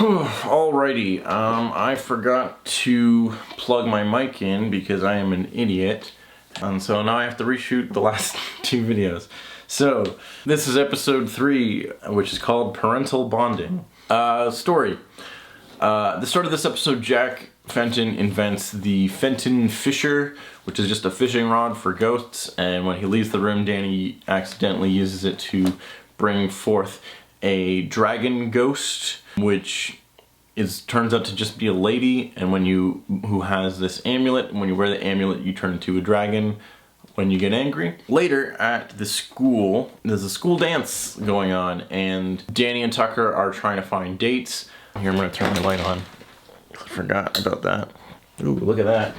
Alrighty, I forgot to plug my mic in because I am an idiot. And so now I have to reshoot the last two videos. So, this is episode 3, which is called Parental Bonding. Story. The start of this episode, Jack Fenton invents the Fenton Fisher, which is just a fishing rod for ghosts, and when he leaves the room, Danny accidentally uses it to bring forth a dragon ghost, which turns out to just be a lady, and who has this amulet, and when you wear the amulet you turn into a dragon when you get angry. Later at the school, there's a school dance going on, and Danny and Tucker are trying to find dates. Here, I'm gonna turn my light on. I forgot about that. Ooh, look at that.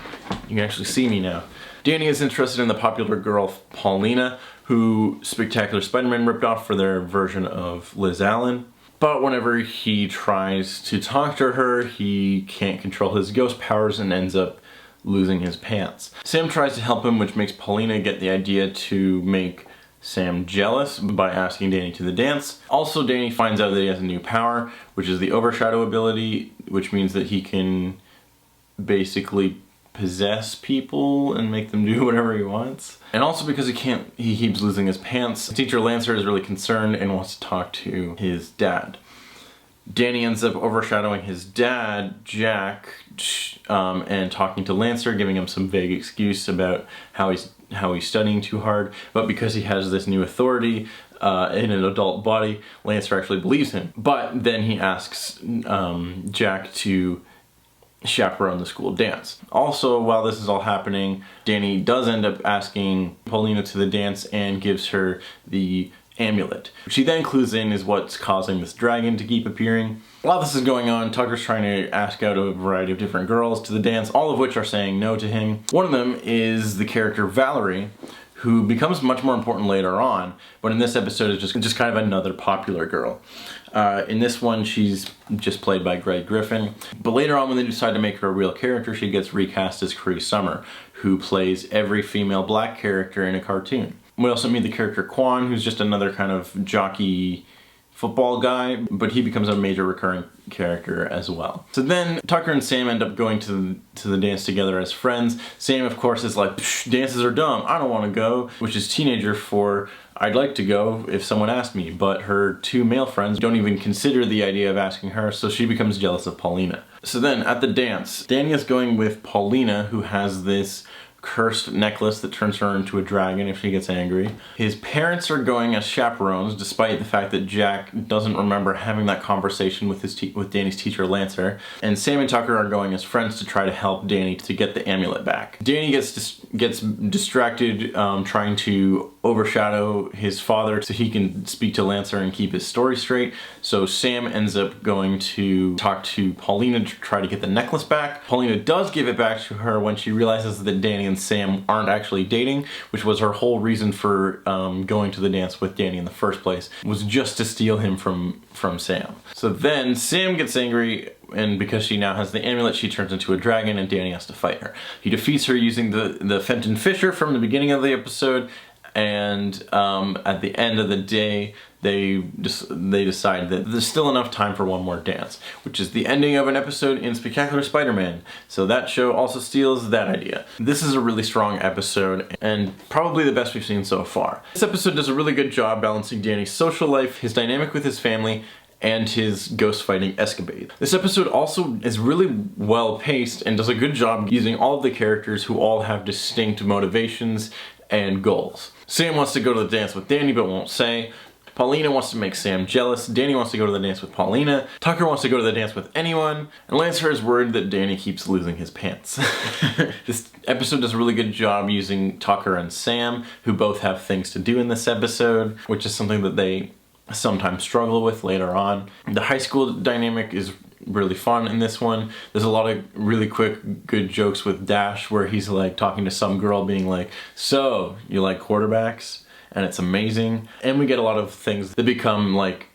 You can actually see me now. Danny is interested in the popular girl Paulina, who Spectacular Spider-Man ripped off for their version of Liz Allen. But whenever he tries to talk to her, he can't control his ghost powers and ends up losing his pants. Sam tries to help him, which makes Paulina get the idea to make Sam jealous by asking Danny to the dance. Also, Danny finds out that he has a new power, which is the overshadow ability, which means that he can basically possess people and make them do whatever he wants. And also because he keeps losing his pants, Teacher Lancer is really concerned and wants to talk to his dad. Danny ends up overshadowing his dad, Jack, and talking to Lancer, giving him some vague excuse about how he's studying too hard, but because he has this new authority in an adult body, Lancer actually believes him. But then he asks Jack to chaperone the school dance. Also, while this is all happening, Danny does end up asking Paulina to the dance and gives her the amulet, which he then clues in is what's causing this dragon to keep appearing. While this is going on, Tucker's trying to ask out a variety of different girls to the dance, all of which are saying no to him. One of them is the character Valerie, who becomes much more important later on, but in this episode is just kind of another popular girl. In this one, she's just played by Greg Griffin. But later on, when they decide to make her a real character, she gets recast as Cree Summer, who plays every female black character in a cartoon. We also meet the character Quan, who's just another kind of jockey football guy, but he becomes a major recurring character as well. So then Tucker and Sam end up going to the dance together as friends. Sam, of course, is like, dances are dumb, I don't want to go, which is teenager for I'd like to go if someone asked me, but her two male friends don't even consider the idea of asking her, so she becomes jealous of Paulina. So then at the dance, Danny is going with Paulina, who has this cursed necklace that turns her into a dragon if she gets angry. His parents are going as chaperones, despite the fact that Jack doesn't remember having that conversation with Danny's teacher Lancer. And Sam and Tucker are going as friends to try to help Danny to get the amulet back. Danny gets distracted trying to overshadow his father so he can speak to Lancer and keep his story straight. So Sam ends up going to talk to Paulina to try to get the necklace back. Paulina does give it back to her when she realizes that Danny and Sam aren't actually dating, which was her whole reason for going to the dance with Danny in the first place, was just to steal him from Sam. So then Sam gets angry, and because she now has the amulet, she turns into a dragon and Danny has to fight her. He defeats her using the Fenton Fisher from the beginning of the episode, and at the end of the day, they decide that there's still enough time for one more dance, which is the ending of an episode in Spectacular Spider-Man. So that show also steals that idea. This is a really strong episode, and probably the best we've seen so far. This episode does a really good job balancing Danny's social life, his dynamic with his family, and his ghost fighting escapade. This episode also is really well paced and does a good job using all of the characters who all have distinct motivations and goals. Sam wants to go to the dance with Danny but won't say. Paulina wants to make Sam jealous. Danny wants to go to the dance with Paulina. Tucker wants to go to the dance with anyone. And Lancer is worried that Danny keeps losing his pants. This episode does a really good job using Tucker and Sam, who both have things to do in this episode, which is something that they sometimes struggle with later on. The high school dynamic is really fun in this one. There's a lot of really quick, good jokes with Dash, where he's like talking to some girl being like, so, you like quarterbacks? And it's amazing. And we get a lot of things that become like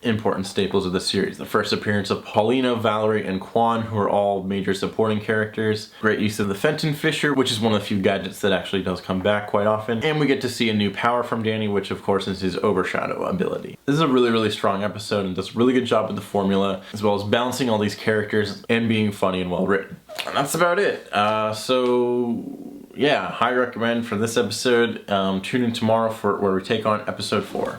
important staples of the series. The first appearance of Paulina, Valerie, and Quan, who are all major supporting characters. Great use of the Fenton Fisher, which is one of the few gadgets that actually does come back quite often. And we get to see a new power from Danny, which of course is his overshadow ability. This is a really, really strong episode and does a really good job with the formula, as well as balancing all these characters and being funny and well written. And that's about it. So yeah, high recommend for this episode. Tune in tomorrow for where we take on episode 4.